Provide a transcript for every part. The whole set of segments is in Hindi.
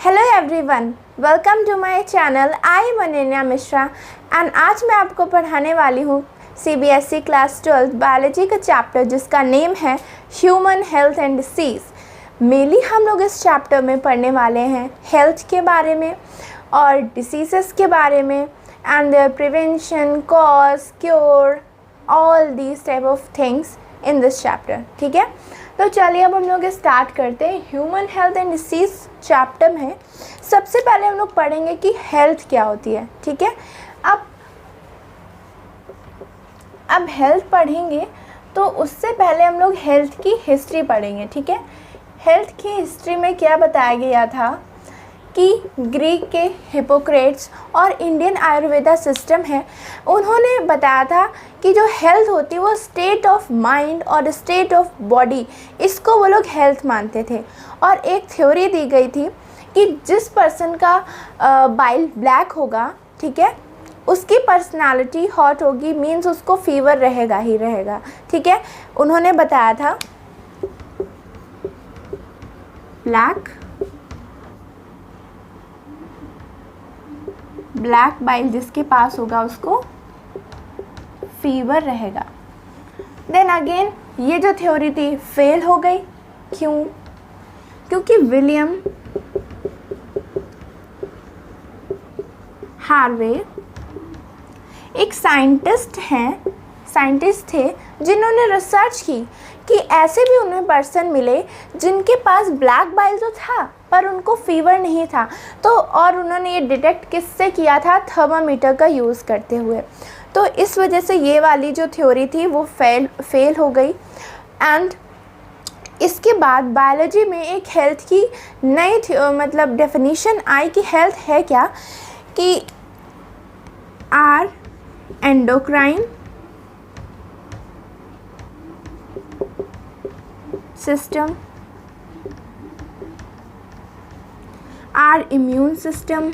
Hello everyone, welcome to my channel. I am Ananya Mishra and आज मैं आपको पढ़ाने वाली हूँ CBSE क्लास 12 बायोलॉजी का चैप्टर जिसका नेम है human health and disease. Mainly हम लोग इस चैप्टर में पढ़ने वाले हैं हेल्थ के बारे में और डिसीज़ के बारे में and their prevention, cause, cure, all these type of things in this chapter. ठीक है, तो चलिए अब हम लोग स्टार्ट करते हैं। Human health and disease chapter में सबसे पहले हम लोग पढ़ेंगे कि हेल्थ क्या होती है। ठीक है, अब हेल्थ पढ़ेंगे तो उससे पहले हम लोग हेल्थ की हिस्ट्री पढ़ेंगे। ठीक है, हेल्थ की हिस्ट्री में क्या बताया गया था कि ग्रीक के हिपोक्रेट्स और इंडियन आयुर्वेदा सिस्टम है, उन्होंने बताया था कि जो हेल्थ होती है वो स्टेट ऑफ माइंड और स्टेट ऑफ बॉडी, इसको वो लोग हेल्थ मानते थे। और एक थ्योरी दी गई थी कि जिस पर्सन का बाइल ब्लैक होगा, ठीक है, उसकी पर्सनालिटी हॉट होगी, मीन्स उसको फीवर रहेगा ही रहेगा। ठीक है, उन्होंने बताया था ब्लैक बाइल जिसके पास होगा उसको फीवर रहेगा। देन अगेन ये जो थ्योरी थी फेल हो गई। क्यों? क्योंकि विलियम हार्वे एक साइंटिस्ट थे जिन्होंने रिसर्च की कि ऐसे भी उन्हें पर्सन मिले जिनके पास ब्लैक बाइल तो था पर उनको फीवर नहीं था। तो और उन्होंने ये डिटेक्ट किससे किया था? थर्मामीटर का यूज़ करते हुए। तो इस वजह से ये वाली जो थ्योरी थी वो फेल हो गई। एंड इसके बाद बायोलॉजी में एक हेल्थ की नई मतलब डेफिनेशन आई कि हेल्थ है क्या, कि our endocrine system, our immune system,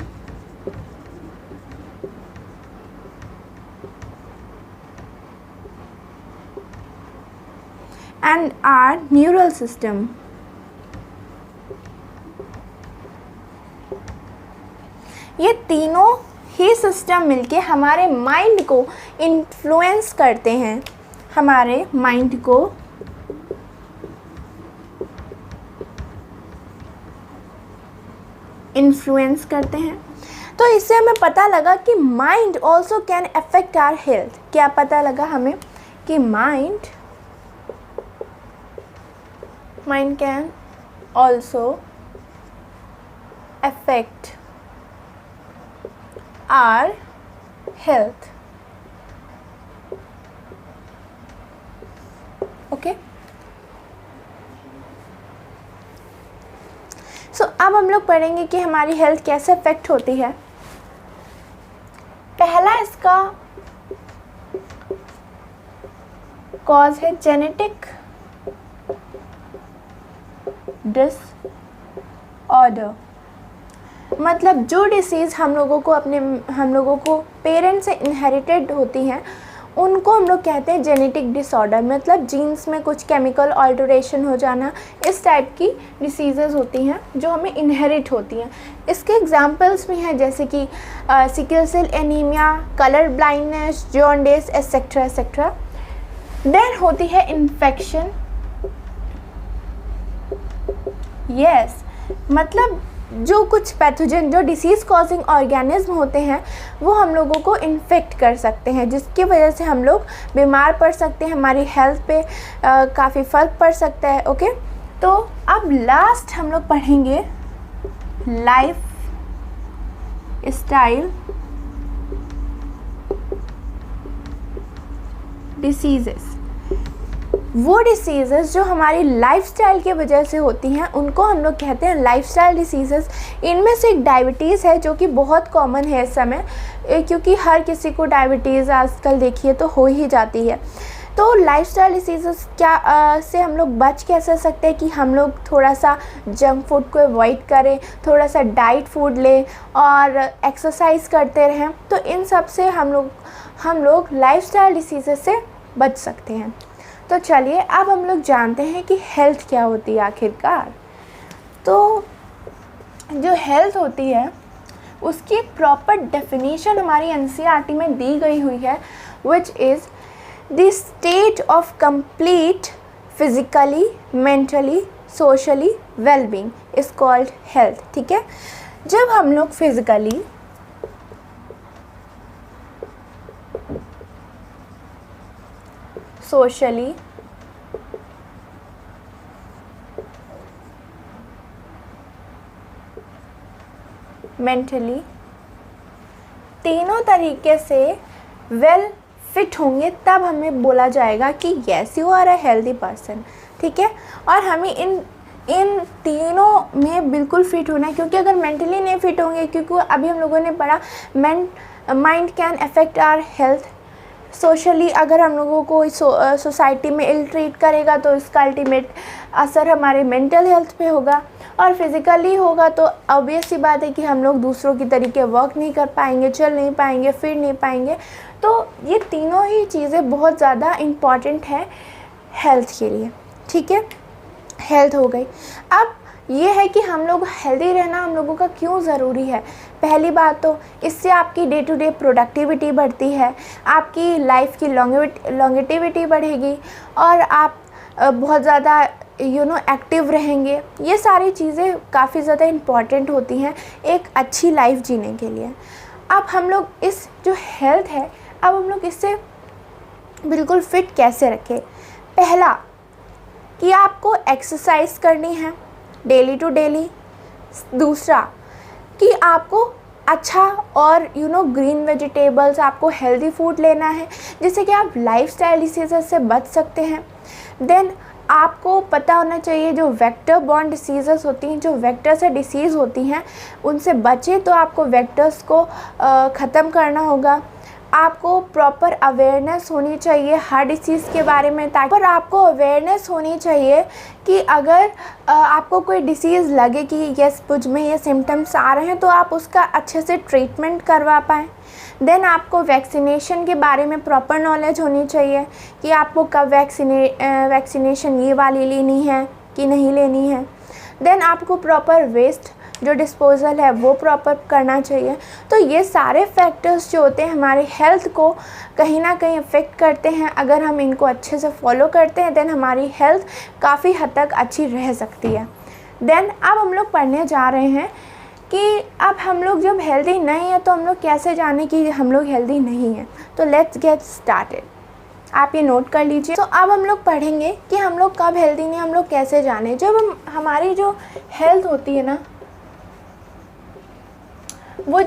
and our neural system. ये तीनों ही सिस्टम मिलके हमारे माइंड को इन्फ्लुएंस करते हैं, हमारे माइंड को इन्फ्लुएंस करते हैं। तो इससे हमें पता लगा कि mind also can affect our health. क्या पता लगा हमें? कि mind can also affect our health. Okay, so अब हम लोग पढ़ेंगे कि हमारी हेल्थ कैसे अफेक्ट होती है। पहला इसका कॉज है जेनेटिक डिसऑर्डर। मतलब जो डिसीज़ हम लोगों को पेरेंट्स से इनहेरिटेड होती हैं उनको हम लोग कहते हैं जेनेटिक डिसऑर्डर। मतलब जीन्स में कुछ केमिकल ऑल्टरेशन हो जाना, इस टाइप की डिसीज़ेज़ होती हैं जो हमें इनहेरिट होती हैं। इसके एग्जांपल्स भी हैं जैसे कि sickle cell anaemia, colour blindness, jaundice etcetera etcetera. Then होती है इन्फेक्शन। यस, मतलब जो कुछ पैथोजन, जो डिसीज़ कॉजिंग ऑर्गेनिज्म होते हैं वो हम लोगों को इन्फेक्ट कर सकते हैं, जिसकी वजह से हम लोग बीमार पड़ सकते हैं, हमारी हेल्थ पे काफ़ी फ़र्क पड़ सकता है। ओके, तो अब लास्ट हम लोग पढ़ेंगे लाइफ स्टाइल डिसीज़ेस। वो डिसीज़ेस जो हमारी लाइफस्टाइल की वजह से होती हैं उनको हम लोग कहते हैं लाइफस्टाइल डिसीज़ेस। इनमें से एक डायबिटीज़ है जो कि बहुत कॉमन है इस समय, क्योंकि हर किसी को डायबिटीज़ आजकल देखिए तो हो ही जाती है। तो लाइफस्टाइल डिसीज़ेस क्या से हम लोग बच कैसे सकते हैं कि हम लोग थोड़ा सा जंक फूड को अवॉइड करें, थोड़ा सा डाइट फूड लें और एक्सरसाइज करते रहें। तो इन सब से हम लोग लाइफस्टाइल डिसीज़ेस से बच सकते हैं। तो चलिए अब हम लोग जानते हैं कि हेल्थ क्या होती है आखिरकार। तो जो हेल्थ होती है उसकी एक प्रॉपर डेफिनेशन हमारी एनसीईआरटी में दी गई हुई है, which is the state of complete physically, mentally, socially wellbeing is called health. ठीक है, जब हम लोग फिजिकली, सोशली, मेंटली तीनों तरीके से वेल फिट होंगे तब हमें बोला जाएगा कि yes you are a healthy person. ठीक है, और हमें इन तीनों में बिल्कुल फिट होना है, क्योंकि अगर मेंटली नहीं फिट होंगे, क्योंकि अभी हम लोगों ने पढ़ा mind can affect our health. Socially अगर हम लोगों को सोसाइटी में इल ट्रीट करेगा तो इसका अल्टीमेट असर हमारे मेंटल हेल्थ पे होगा, और फिज़िकली होगा तो ऑब्वियस सी बात है कि हम लोग दूसरों की तरीके वर्क नहीं कर पाएंगे, चल नहीं पाएंगे, फिर नहीं पाएंगे। तो ये तीनों ही चीज़ें बहुत ज़्यादा इम्पॉर्टेंट है हेल्थ के लिए। ठीक है, हेल्थ हो गई। अब ये है कि हम लोग हेल्दी रहना हम लोगों का क्यों ज़रूरी है। पहली बात तो इससे आपकी डे टू डे प्रोडक्टिविटी बढ़ती है, आपकी लाइफ की लॉन्गेटिविटी बढ़ेगी, और आप बहुत ज़्यादा एक्टिव रहेंगे। ये सारी चीज़ें काफ़ी ज़्यादा इम्पॉर्टेंट होती हैं एक अच्छी लाइफ जीने के लिए। अब हम लोग इस जो हेल्थ है, अब हम लोग इससे बिल्कुल फिट कैसे रखें। पहला कि आपको एक्सरसाइज करनी है डेली टू डेली। दूसरा कि आपको अच्छा और ग्रीन वेजिटेबल्स, आपको हेल्दी फूड लेना है जिससे कि आप लाइफस्टाइल डिसीज़ से बच सकते हैं। देन आपको पता होना चाहिए जो वेक्टर बॉर्न डिसीज़ होती हैं, जो वेक्टर से डिसीज़ होती हैं उनसे बचे, तो आपको वेक्टर्स को ख़त्म करना होगा। आपको प्रॉपर अवेयरनेस होनी चाहिए हर डिसीज़ के बारे में, ताकि पर आपको अवेयरनेस होनी चाहिए कि अगर आपको कोई डिसीज़ लगे कि यस मुझ में ये सिम्टम्स आ रहे हैं तो आप उसका अच्छे से ट्रीटमेंट करवा पाएँ। देन आपको वैक्सीनेशन के बारे में प्रॉपर नॉलेज होनी चाहिए कि आपको कब वैक्सीनेशन ये वाली लेनी है कि नहीं लेनी है। देन आपको प्रॉपर वेस्ट जो डिस्पोज़ल है वो प्रॉपर करना चाहिए। तो ये सारे फैक्टर्स जो होते हैं हमारे हेल्थ को कहीं ना कहीं अफेक्ट करते हैं। अगर हम इनको अच्छे से फॉलो करते हैं देन हमारी हेल्थ काफ़ी हद तक अच्छी रह सकती है। देन अब हम लोग पढ़ने जा रहे हैं कि अब हम लोग जब हेल्दी नहीं है तो हम लोग कैसे जाने कि हम लोग हेल्दी नहीं हैं। तो लेट्स गेट स्टार्टेड, आप ये नोट कर लीजिए। तो अब हम लोग पढ़ेंगे कि हम लोग कब हेल्दी नहीं, हम लोग कैसे जाने। जब हमारी जो हेल्थ होती है ना, वो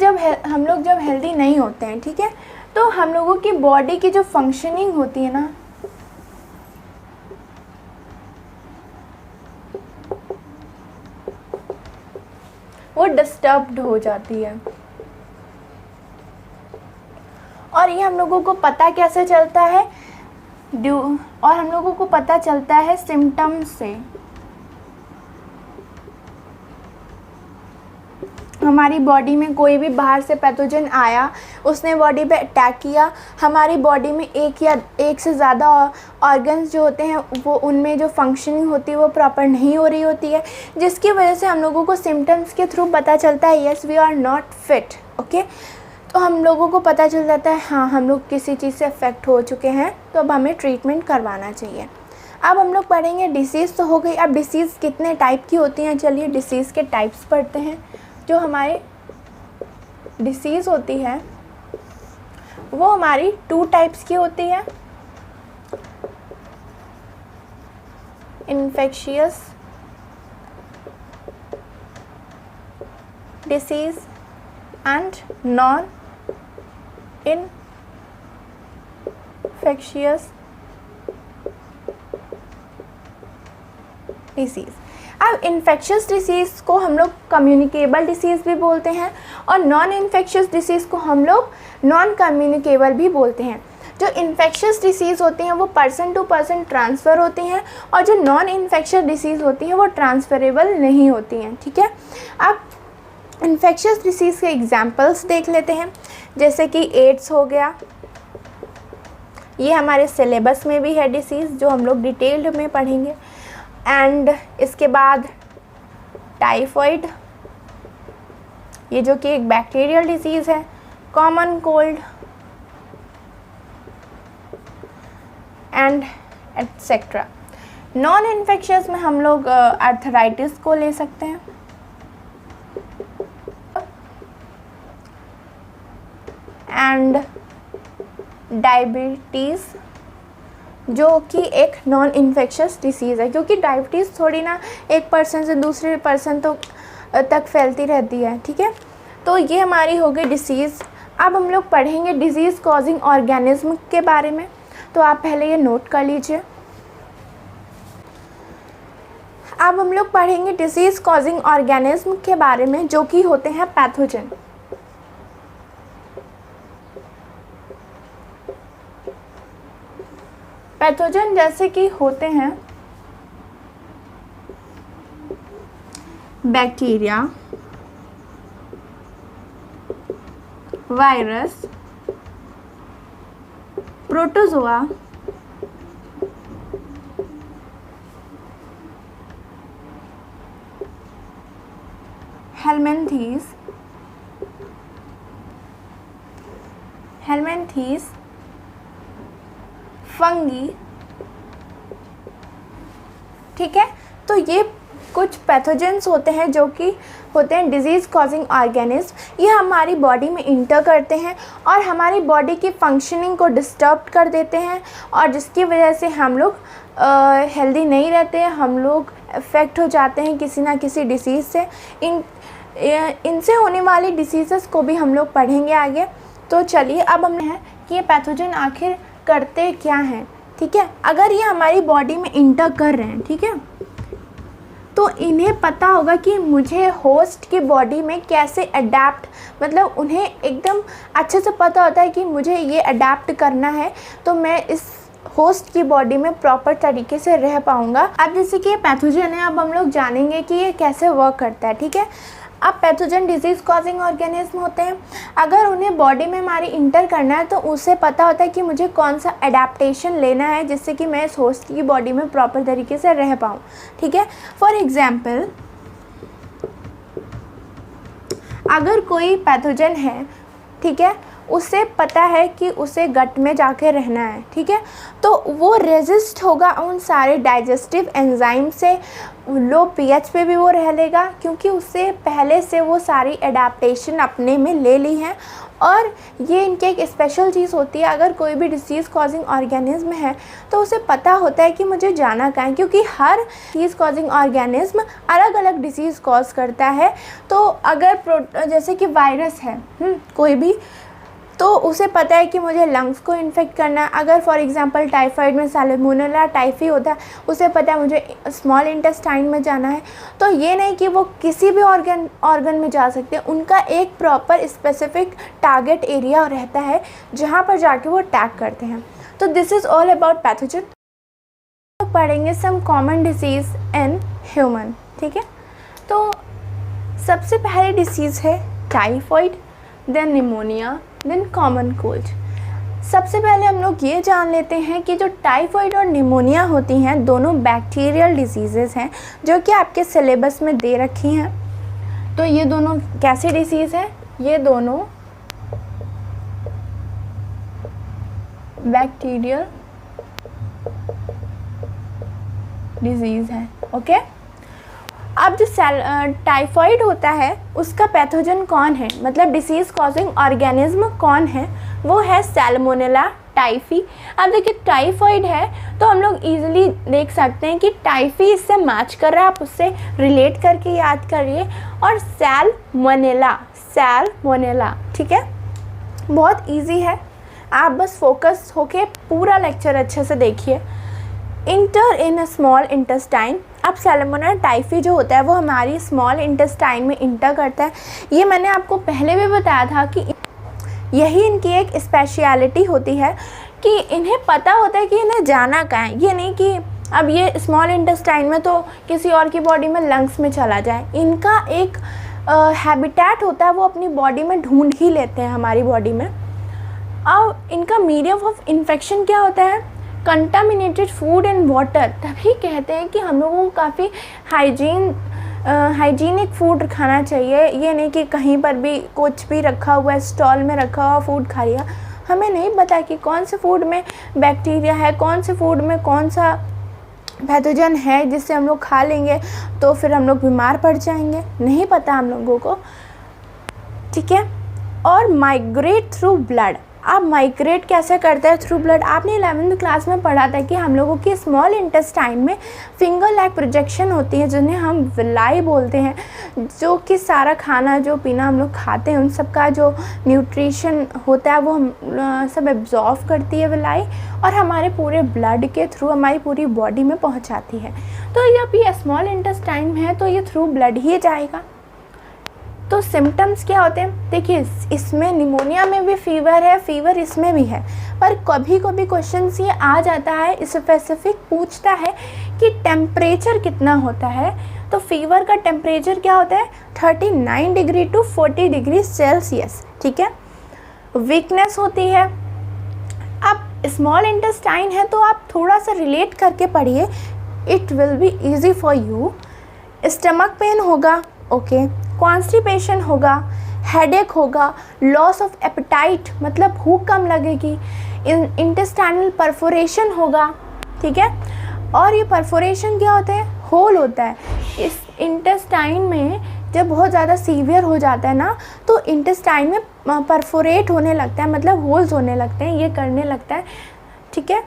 हम लोग जब हेल्दी नहीं होते हैं, ठीक है, तो हम लोगों की बॉडी की जो फंक्शनिंग होती है ना, वो डिस्टर्ब्ड हो जाती है। और ये हम लोगों को पता कैसे चलता है, और हम लोगों को पता चलता है सिम्टम्स से। हमारी बॉडी में कोई भी बाहर से पैथोजन आया, उसने बॉडी पे अटैक किया, हमारी बॉडी में एक से ज़्यादा ऑर्गन्स जो होते हैं वो उनमें जो फंक्शनिंग होती है वो प्रॉपर नहीं हो रही होती है, जिसकी वजह से हम लोगों को सिम्टम्स के थ्रू पता चलता है yes we are not fit. Okay, तो हम लोगों को पता चल जाता है हाँ हम लोग किसी चीज़ से अफेक्ट हो चुके हैं, तो अब हमें ट्रीटमेंट करवाना चाहिए। अब हम लोग पढ़ेंगे डिसीज़ तो हो गई। अब डिसीज़ कितने टाइप की होती हैं, चलिए डिसीज़ के टाइप्स पढ़ते हैं। जो हमारे डिसीज़ होती है वो हमारी 2 टाइप्स की होती है, infectious disease and non infectious disease. अब इन्फेक्शियस डिसीज़ को हम लोग कम्युनिकेबल डिसीज़ भी बोलते हैं, और नॉन इन्फेक्शियस डिसीज़ को हम लोग नॉन कम्युनिकेबल भी बोलते हैं। जो इन्फेक्शियस डिसीज़ होती हैं वो पर्सन टू पर्सन ट्रांसफ़र होती हैं, और जो नॉन इन्फेक्शियस डिसीज़ होती हैं वो ट्रांसफरेबल नहीं होती हैं। ठीक है, अब इन्फेक्शियस डिसीज़ के एग्जाम्पल्स देख लेते हैं, जैसे कि एड्स हो गया, ये हमारे सिलेबस में भी है डिसीज़ जो हम लोग डिटेल्ड में पढ़ेंगे। एंड इसके बाद टाइफॉइड, ये जो कि एक बैक्टीरियल डिसीज़ है। Common cold and etcetera. Non infectious में हम लोग आर्थराइटिस को ले सकते हैं। एंड डायबिटीज़ जो कि एक नॉन इन्फेक्शियस डिसीज़ है, क्योंकि डायबिटीज़ थोड़ी ना एक पर्सन से दूसरे पर्सन तक फैलती रहती है, ठीक है। तो ये हमारी हो गई डिसीज़। अब हम लोग पढ़ेंगे डिजीज़ कॉजिंग ऑर्गेनिज्म के बारे में, तो आप पहले ये नोट कर लीजिए। अब हम लोग पढ़ेंगे डिजीज़ कॉजिंग ऑर्गेनिज्म के बारे में, जो कि होते हैं पैथोजन। पैथोजन जैसे कि होते हैं बैक्टीरिया, वायरस, प्रोटोजोआ, हेलमिन्थीज, फंगी, ठीक है। तो ये कुछ पैथोजेंस होते हैं जो कि होते हैं डिजीज़ कॉजिंग ऑर्गेनिज्म। ये हमारी बॉडी में इंटर करते हैं और हमारी बॉडी की फंक्शनिंग को डिस्टर्ब कर देते हैं, और जिसकी वजह से हम लोग हेल्दी नहीं रहते हैं, हम लोग अफेक्ट हो जाते हैं किसी ना किसी डिसीज़ से। इनसे होने वाली डिसीज़ेस को भी हम लोग पढ़ेंगे आगे। तो चलिए अब हमने है कि ये पैथोजन आखिर करते क्या हैं, ठीक है। अगर ये हमारी बॉडी में इंटर कर रहे हैं, ठीक है, तो इन्हें पता होगा कि मुझे होस्ट की बॉडी में कैसे अडेप्ट, मतलब उन्हें एकदम अच्छे से पता होता है कि मुझे ये अडेप्ट करना है, तो मैं इस होस्ट की बॉडी में प्रॉपर तरीके से रह पाऊँगा। अब जैसे कि ये पैथोजन है, अब हम लोग जानेंगे कि ये कैसे वर्क करता है, ठीक है। अब पैथोजन डिजीज़ कॉजिंग ऑर्गेनिज्म होते हैं। अगर उन्हें बॉडी में हमारी इंटर करना है तो उसे पता होता है कि मुझे कौन सा एडेप्टेशन लेना है जिससे कि मैं इस होस्ट की बॉडी में प्रॉपर तरीके से रह पाऊँ, ठीक है। फॉर एग्जाम्पल, अगर कोई पैथोजन है, ठीक है, उसे पता है कि उसे गट में जाके रहना है, ठीक है, तो वो रेजिस्ट होगा उन सारे डाइजेस्टिव एंजाइम से। लो पीएच पे भी वो रह लेगा, क्योंकि उससे पहले से वो सारी एडाप्टेशन अपने में ले ली है। और ये इनकी एक स्पेशल चीज़ होती है, अगर कोई भी डिसीज़ कॉजिंग ऑर्गेनिज्म है तो उसे पता होता है कि मुझे जाना कहाँ है, क्योंकि हर डिसीज़ कॉजिंग ऑर्गेनिज्म अलग अलग डिसीज़ कॉज करता है। तो अगर जैसे कि वायरस है कोई भी, तो उसे पता है कि मुझे लंग्स को इन्फेक्ट करना है। अगर फॉर एग्जांपल टाइफाइड में सैल्मोनेला टाइफी होता है, उसे पता है मुझे स्मॉल इंटेस्टाइन में जाना है। तो ये नहीं कि वो किसी भी ऑर्गन में जा सकते हैं, उनका एक प्रॉपर स्पेसिफिक टारगेट एरिया रहता है जहाँ पर जाके वो अटैक करते हैं। तो this is all about pathogen. तो पढ़ेंगे some common disease in human, ठीक है। तो सबसे पहली डिसीज़ है typhoid, then pneumonia, then common cold. सबसे पहले हम लोग ये जान लेते हैं कि जो टाइफाइड और निमोनिया होती हैं, दोनों बैक्टीरियल डिजीज़ेज़ हैं जो कि आपके सिलेबस में दे रखी हैं। तो ये दोनों कैसी डिसीज़ हैं? ये दोनों बैक्टीरियल डिजीज़ है, ओके। अब जो टाइफाइड होता है उसका पैथोजन कौन है, मतलब डिसीज़ कॉजिंग ऑर्गेनिज्म कौन है? वो है सैल्मोनेला टाइफी। अब देखिए टाइफाइड है तो हम लोग इजीली देख सकते हैं कि टाइफी इससे मैच कर रहा है, आप उससे रिलेट करके याद करिए। और सैल्मोनेला, ठीक है, बहुत इजी है, आप बस फोकस होके पूरा लेक्चर अच्छे से देखिए। Inter in a small intestine. अब सैल्मोनेला टाइफी जो होता है वो हमारी स्मॉल इंटेस्टाइन में इंटर करता है। ये मैंने आपको पहले भी बताया था कि यही इनकी एक स्पेशलिटी होती है कि इन्हें पता होता है कि इन्हें जाना कहाँ है। ये नहीं कि अब ये स्मॉल इंटेस्टाइन में तो किसी और की बॉडी में लंग्स में चला जाए। इनका एक हैबिटेट होता है, वो अपनी बॉडी में ढूंढ ही लेते हैं हमारी बॉडी में। अब इनका मीडियम ऑफ इन्फेक्शन क्या होता है? Contaminated food and water. तभी कहते हैं कि हम लोगों को काफ़ी हाइजीन हाइजीनिक फूड खाना चाहिए। ये नहीं कि कहीं पर भी कुछ भी रखा हुआ है, स्टॉल में रखा हुआ फूड खा लिया। हमें नहीं पता कि कौन से फूड में बैक्टीरिया है, कौन से फूड में कौन सा पैथोजन है जिससे हम लोग खा लेंगे तो फिर हम लोग बीमार पड़ जाएंगे, नहीं पता हम लोगों को, ठीक है। और माइग्रेट थ्रू ब्लड, आप माइग्रेट कैसे करते हैं थ्रू ब्लड? आपने 11वीं क्लास में पढ़ा था कि हम लोगों की स्मॉल इंटेस्टाइन में फिंगर लैग प्रोजेक्शन होती है, जिन्हें हम विलाई बोलते हैं, जो कि सारा खाना जो पीना हम लोग खाते हैं उन सब का जो न्यूट्रिशन होता है वो हम सब एब्जॉर्व करती है विलाई, और हमारे पूरे ब्लड के थ्रू हमारी पूरी बॉडी में पहुंचाती है। तो जब ये स्मॉल इंटेस्टाइन में है तो ये थ्रू ब्लड ही जाएगा। तो सिम्टम्स क्या होते हैं? देखिए, इसमें निमोनिया में भी फीवर है, फीवर इसमें भी है, पर कभी कभी क्वेश्चन ये आ जाता है, स्पेसिफिक पूछता है कि टेम्परेचर कितना होता है। तो फीवर का टेम्परेचर क्या होता है? 39 डिग्री टू 40 डिग्री सेल्सियस, ठीक है। वीकनेस होती है। अब स्मॉल इंटेस्टाइन है तो आप थोड़ा सा रिलेट करके पढ़िए, it will be easy for you. Stomach pain होगा, ओके, कॉन्स्टिपेशन होगा, हेडेक होगा, लॉस ऑफ एपेटाइट मतलब भूख कम लगेगी, इंटेस्टाइनल परफोरेशन होगा, ठीक है। और ये परफोरेशन क्या होता है? होल होता है। इस इंटेस्टाइन में जब बहुत ज़्यादा सीवियर हो जाता है ना तो इंटेस्टाइन में परफोरेट होने लगता है, मतलब होल्स होने लगते हैं, ये करने लगता है, ठीक है।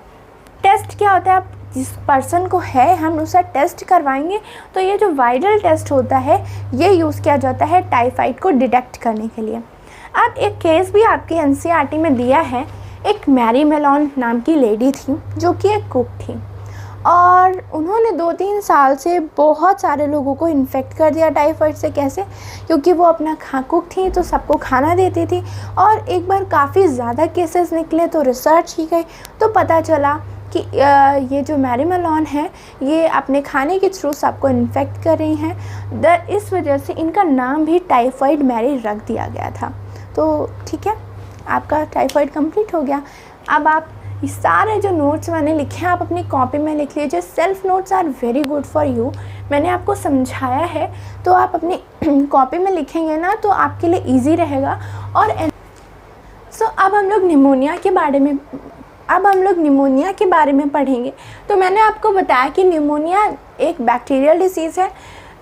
टेस्ट क्या होता है? आप जिस पर्सन को है हम उसका टेस्ट करवाएंगे, तो ये जो वायरल टेस्ट होता है ये यूज़ किया जाता है टाइफाइड को डिटेक्ट करने के लिए। अब एक केस भी आपके एनसीईआरटी में दिया है। एक मैरी मेलोन नाम की लेडी थी जो कि एक कुक थी, और उन्होंने 2-3 साल से बहुत सारे लोगों को इन्फेक्ट कर दिया टाइफाइड से। कैसे? क्योंकि वो अपना कुक थी तो सबको खाना देती थी, और एक बार काफ़ी ज़्यादा केसेस निकले तो रिसर्च की गई तो पता चला कि ये जो मैरी मेलोन है ये अपने खाने के थ्रू सबको इन्फेक्ट कर रही हैं। इस वजह से इनका नाम भी टाइफाइड मैरी रख दिया गया था। तो ठीक है, आपका टाइफाइड कंप्लीट हो गया। अब आप ये सारे जो नोट्स मैंने लिखे हैं आप अपनी कॉपी में लिख लीजिए। Self notes are very good for you. मैंने आपको समझाया है तो आप अपनी कॉपी में लिखेंगे ना तो आपके लिए ईजी रहेगा। और अब हम लोग निमोनिया के बारे में पढ़ेंगे। तो मैंने आपको बताया कि निमोनिया एक बैक्टीरियल डिसीज़ है।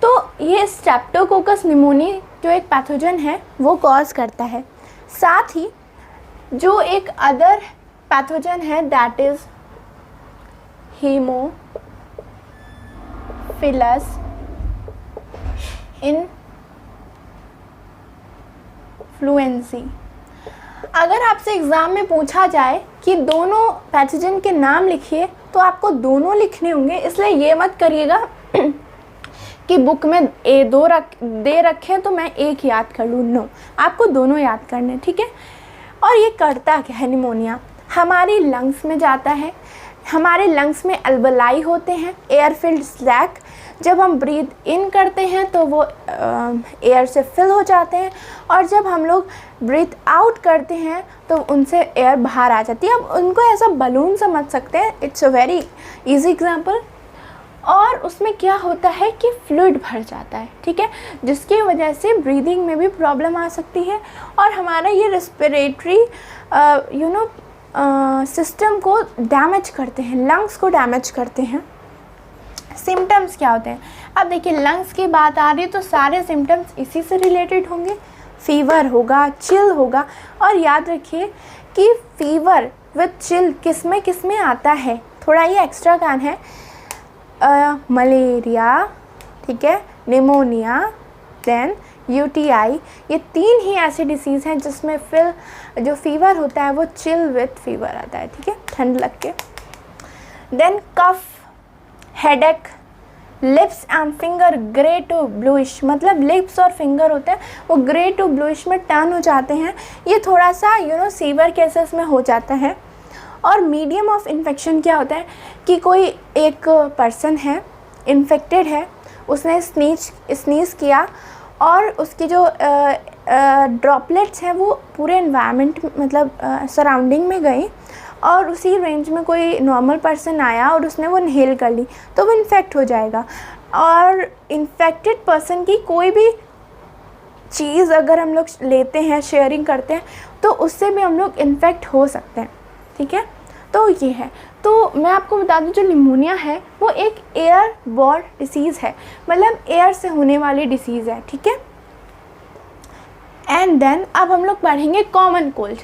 तो ये स्ट्रेप्टोकोकस निमोनी जो एक पैथोजन है वो कॉज करता है। साथ ही जो एक अदर पैथोजन है दैट इज़ हीमोफिलस इन्फ्लुएंसी। अगर आपसे एग्ज़ाम में पूछा जाए कि दोनों पैथोजन के नाम लिखिए तो आपको दोनों लिखने होंगे, इसलिए ये मत करिएगा कि बुक में दे रखें तो मैं एक याद कर लूँ। नो, आपको दोनों याद करने, ठीक है। और ये करता क्या है? निमोनिया हमारी लंग्स में जाता है। हमारे लंग्स में अल्वेलाई होते हैं, एयर फिल्ड स्लैक। जब हम ब्रीथ इन करते हैं तो वो एयर से फिल हो जाते हैं, और जब हम लोग ब्रीथ आउट करते हैं तो उनसे एयर बाहर आ जाती है। अब उनको ऐसा बलून समझ सकते हैं, it's a very easy example. और उसमें क्या होता है कि फ्लूइड भर जाता है, ठीक है, जिसकी वजह से ब्रीदिंग में भी प्रॉब्लम आ सकती है, और हमारा ये रेस्पिरेटरी सिस्टम को डैमेज करते हैं, लंग्स को डैमेज करते हैं। सिम्टम्स क्या होते हैं? अब देखिए, लंग्स की बात आ रही है तो सारे सिम्टम्स इसी से रिलेटेड होंगे। फीवर होगा, चिल होगा, और याद रखिए कि फीवर विद चिल किस में आता है, थोड़ा ये एक्स्ट्रा कान है। मलेरिया, ठीक है, निमोनिया, देन यूटीआई, ये 3 ही ऐसी डिसीज़ हैं जिसमें फिर जो फीवर होता है वो चिल विथ फीवर आता है, ठीक है, ठंड लग के। Then cough, headache, lips and finger grey to bluish, मतलब लिप्स और फिंगर होते हैं वो ग्रे टू ब्लूइश में टर्न हो जाते हैं। ये थोड़ा सा सीवियर केसेस में हो जाता है। और मीडियम ऑफ इन्फेक्शन क्या होता है कि कोई एक पर्सन है, इन्फेक्टेड है, उसने स्नीज किया और उसकी जो ड्रॉपलेट्स हैं वो पूरे एनवायरनमेंट मतलब सराउंडिंग में गई, और उसी रेंज में कोई नॉर्मल पर्सन आया और उसने वो इनहेल कर ली तो वो इन्फेक्ट हो जाएगा। और इन्फेक्टेड पर्सन की कोई भी चीज़ अगर हम लोग लेते हैं, शेयरिंग करते हैं, तो उससे भी हम लोग इन्फेक्ट हो सकते हैं, ठीक है। तो ये है। तो मैं आपको बता दूं, जो निमोनिया है वो एक एयर बॉर्न डिसीज़ है, मतलब एयर से होने वाली डिसीज़ है, ठीक है। एंड देन अब हम लोग पढ़ेंगे कॉमन कोल्ड।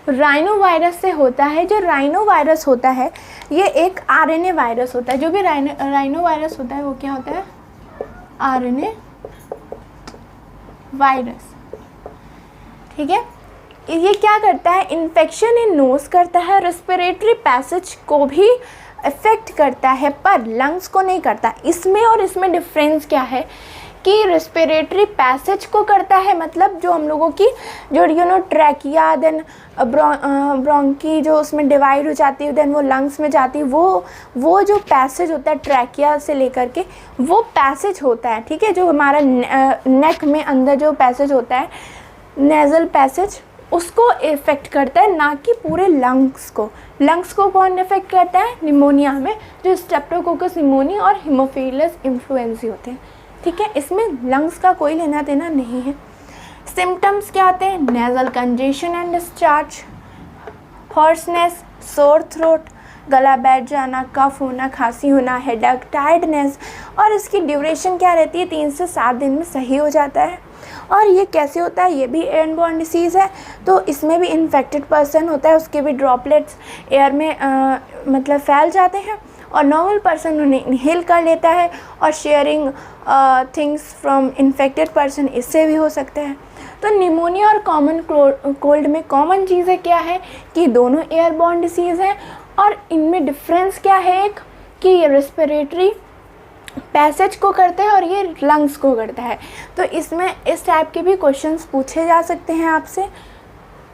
राइनो वायरस से होता है। जो राइनो वायरस होता है ये एक आरएनए वायरस होता है। जो भी राइनो वायरस होता है वो क्या होता है? आरएनए वायरस, ठीक है। ये क्या करता है? इन्फेक्शन इन नोज करता है, रेस्पिरेटरी पैसेज को भी इफेक्ट करता है पर लंग्स को नहीं करता। इसमें और इसमें डिफरेंस क्या है कि रेस्पिरेटरी पैसेज को करता है, मतलब जो हम लोगों की जो ट्रैकिया देन ब्रोंकी जो उसमें डिवाइड हो जाती है, देन वो लंग्स में जाती है, वो जो पैसेज होता है ट्रैकिया से लेकर के वो पैसेज होता है, ठीक है। जो हमारा नेक में अंदर जो पैसेज होता है, नेज़ल पैसेज, उसको इफ़ेक्ट करता है, ना कि पूरे लंग्स को। लंग्स को कौन इफ़ेक्ट करता है? निमोनिया में जो स्ट्रेप्टोकोकस निमोनिया और हीमोफिलस इन्फ्लुएंजा होते हैं, ठीक है। इसमें लंग्स का कोई लेना देना नहीं है। सिम्टम्स क्या होते हैं? Nasal congestion and discharge, hoarseness, sore throat, गला बैठ जाना, कफ होना, खांसी होना, हेडेक, टायर्डनेस, और इसकी ड्यूरेशन क्या रहती है? 3 से 7 दिन में सही हो जाता है। और ये कैसे होता है? ये भी एयरबॉर्न डिसीज़ है, तो इसमें भी इन्फेक्टेड पर्सन होता है, उसके भी ड्रॉपलेट्स एयर में मतलब फैल जाते हैं और नॉर्मल पर्सन उन्हें इनहेल कर लेता है, और sharing things from infected person इससे भी हो सकता है। तो निमोनिया और कॉमन कोल्ड में कॉमन चीज़ें क्या है कि दोनों एयरबॉर्न डिसीज़ हैं, और इनमें डिफरेंस क्या है? एक कि ये रेस्पिरेटरी पैसेज को करता है और ये लंग्स को करता है। तो इसमें इस टाइप के भी क्वेश्चंस पूछे जा सकते हैं आपसे।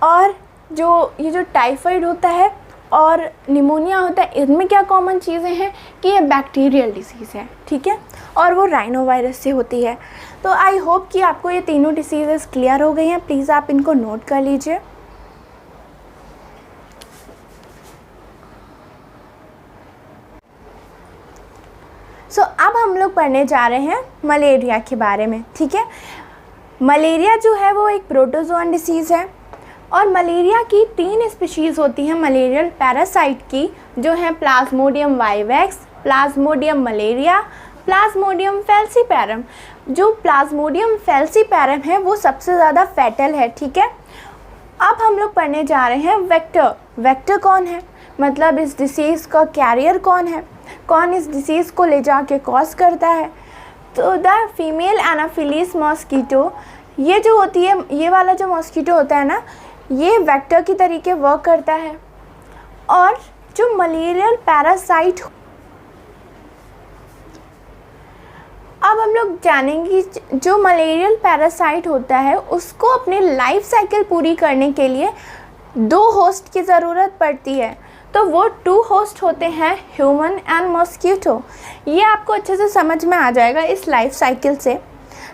और जो टाइफाइड होता है और निमोनिया होता है, इनमें क्या कॉमन चीज़ें हैं कि ये बैक्टीरियल डिसीज़ है, ठीक है, और वो राइनो वायरस से होती है। तो आई होप कि आपको ये तीनों डिसीज़ेस क्लियर हो गई हैं। प्लीज़ आप इनको नोट कर लीजिए। अब हम लोग पढ़ने जा रहे हैं मलेरिया के बारे में, ठीक है। मलेरिया जो है वो एक प्रोटोजोअन डिसीज़ है, और मलेरिया की 3 स्पीशीज़ होती हैं मलेरियल पैरासाइट की, जो हैं Plasmodium vivax, Plasmodium malaria, Plasmodium falciparum. जो प्लाज्मोडियम फैल्सीपैरम है वो सबसे ज़्यादा फैटल है, ठीक है। अब हम लोग पढ़ने जा रहे हैं वेक्टर। वेक्टर कौन है? मतलब इस डिसीज़ का कैरियर कौन है, कौन इस डिसीज़ को ले जाके कॉज करता है। तो द फीमेल एनाफिलीज मॉस्किटो, ये जो होती है, ये वाला जो मॉस्किटो होता है ना, ये वेक्टर की तरीके वर्क करता है। और जो मलेरियल पैरासाइट, अब हम लोग जानेंगे जो मलेरियल पैरासाइट होता है उसको अपनी लाइफ साइकिल पूरी करने के लिए 2 होस्ट की ज़रूरत पड़ती है। तो वो 2 होस्ट होते हैं ह्यूमन एंड मॉस्किटो। ये आपको अच्छे से समझ में आ जाएगा इस लाइफ साइकिल से।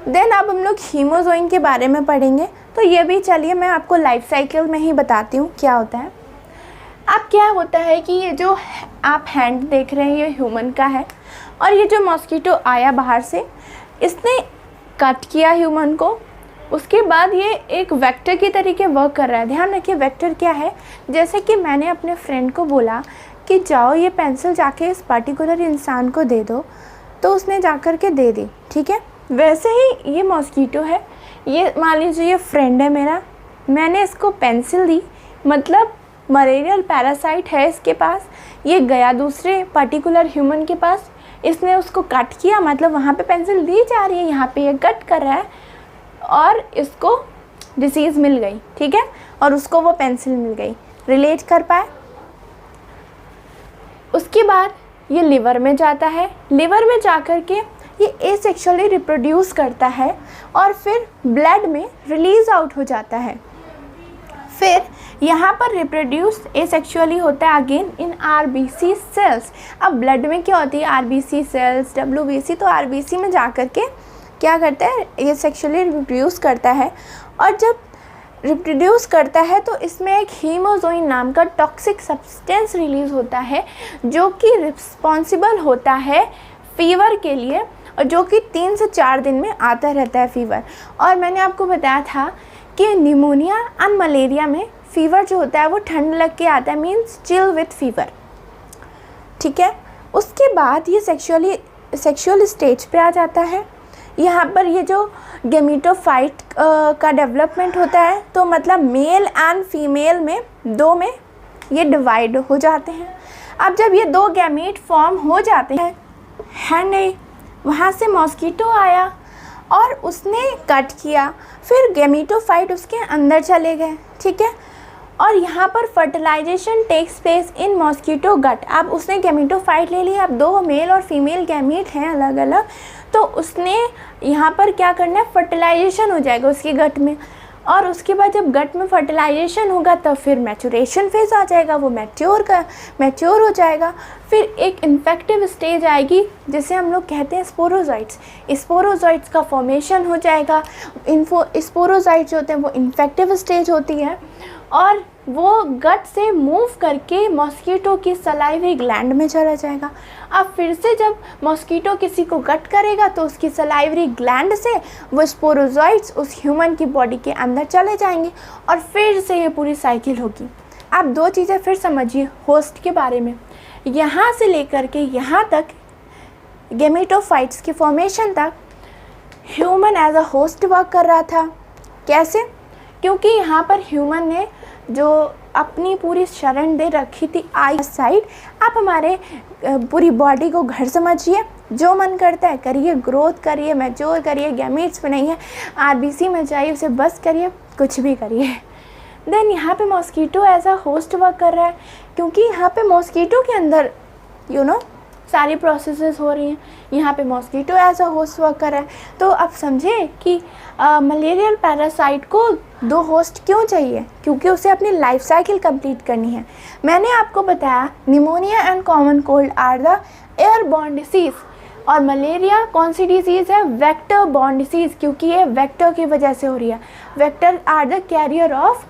देन अब हम लोग हीमोजोइन के बारे में पढ़ेंगे, तो ये भी चलिए मैं आपको लाइफ साइकिल में ही बताती हूँ क्या होता है। अब क्या होता है कि ये जो आप हैंड देख रहे हैं ये ह्यूमन का है, और ये जो मॉस्किटो आया बाहर से, इसने कट किया ह्यूमन को, उसके बाद ये एक वेक्टर की तरीके वर्क कर रहा है। ध्यान रखिए वेक्टर क्या है। जैसे कि मैंने अपने फ्रेंड को बोला कि जाओ ये पेंसिल जाके इस पर्टिकुलर इंसान को दे दो, तो उसने जाकर के दे दी, ठीक है। वैसे ही ये मॉस्किटो है, ये मान लीजिए ये फ्रेंड है मेरा, मैंने इसको पेंसिल दी, मतलब मलेरियल पैरासाइट है इसके पास, ये गया दूसरे पर्टिकुलर ह्यूमन के पास, इसने उसको कट किया, मतलब वहाँ पे पेंसिल दी जा रही है, यहाँ पे ये कट कर रहा है, और इसको डिसीज़ मिल गई, ठीक है, और उसको वो पेंसिल मिल गई। रिलेट कर पाए? उसके बाद ये लिवर में जाता है, लिवर में जाकर के ये एसेक्सुअली रिप्रोड्यूस करता है और फिर ब्लड में रिलीज आउट हो जाता है। फिर यहाँ पर रिप्रोड्यूस एसेक्सुअली होता है अगेन इन आरबीसी सेल्स। अब ब्लड में क्या होती है? RBC cells, WBC. तो आरबीसी में जाकर के क्या करता है? ये सेक्सुअली रिप्रोड्यूस करता है, और जब रिप्रोड्यूस करता है तो इसमें एक हीमोजोइन नाम का टॉक्सिक सब्सटेंस रिलीज़ होता है, जो कि रिस्पॉन्सिबल होता है फीवर के लिए, और जो कि 3 से 4 दिन में आता रहता है फीवर। और मैंने आपको बताया था कि निमोनिया एंड मलेरिया में फीवर जो होता है वो ठंड लग के आता है, मीन्स चिल विथ फीवर, ठीक है। उसके बाद ये सेक्सुअल स्टेज पे आ जाता है। यहाँ पर ये जो गैमेटोफाइट का डेवलपमेंट होता है, तो मतलब मेल एंड फीमेल में 2 में ये डिवाइड हो जाते हैं। अब जब ये 2 गैमेट फॉर्म हो जाते हैं, है वहाँ से मॉस्किटो आया और उसने कट किया, फिर गैमेटोफाइट उसके अंदर चले गए, ठीक है। और यहाँ पर fertilization takes place in mosquito gut. अब उसने गैमेटोफाइट ले लिया, अब 2 मेल और फीमेल गैमेट हैं अलग अलग, तो उसने यहाँ पर क्या करना है, फर्टिलाइजेशन हो जाएगा उसके गट में। और उसके बाद जब गट में फर्टिलाइजेशन होगा तब फिर मैचुरेशन फेज़ आ जाएगा, वो मैच्योर हो जाएगा। फिर एक इन्फेक्टिव स्टेज आएगी जिसे हम लोग कहते हैं स्पोरोजोइट्स। स्पोरोजोइट्स का फॉर्मेशन हो जाएगा। स्पोरोजोइट्स जो होते हैं वो इन्फेक्टिव स्टेज होती है, और वो गट से मूव करके मॉस्किटो की सलाइवरी ग्लैंड में चला जाएगा। अब फिर से जब मॉस्किटो किसी को गट करेगा तो उसकी सलाइवरी ग्लैंड से वो स्पोरोजोइट्स उस ह्यूमन की बॉडी के अंदर चले जाएंगे, और फिर से ये पूरी साइकिल होगी। आप 2 चीज़ें फिर समझिए होस्ट के बारे में। यहाँ से लेकर के यहाँ तक गैमेटोफाइट्स की फॉर्मेशन तक human as a host work कर रहा था। कैसे? क्योंकि यहाँ पर ह्यूमन ने जो अपनी पूरी शरण दे रखी थी आई साइड। आप हमारे पूरी बॉडी को घर समझिए, जो मन करता है करिए, ग्रोथ करिए, मैच्योर करिए, गैमेट्स बनाइए, आरबीसी में जाइए, उसे बस करिए, कुछ भी करिए। देन यहाँ पे mosquito as a host work कर रहा है, क्योंकि यहाँ पे मॉस्किटो के अंदर सारी प्रोसेसेस हो रही हैं। यहाँ पे mosquito as a host work कर रहा है। तो आप समझे कि मलेरियल पैरासाइट को 2 होस्ट क्यों चाहिए, क्योंकि उसे अपनी लाइफ साइकिल कंप्लीट करनी है। मैंने आपको बताया pneumonia and common cold are the airborne disease, और मलेरिया कौन सी डिसीज़ है, वेक्टर बॉर्न डिसीज़, क्योंकि ये वेक्टर की वजह से हो रही है। Vector are the carrier of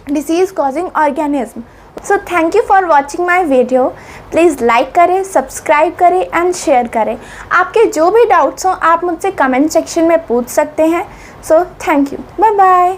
disease causing organism. So thank you for watching my video. Please like करें, सब्सक्राइब करें एंड शेयर करें। आपके जो भी डाउट्स हों आप मुझसे कमेंट सेक्शन में पूछ सकते हैं। So thank you, bye bye.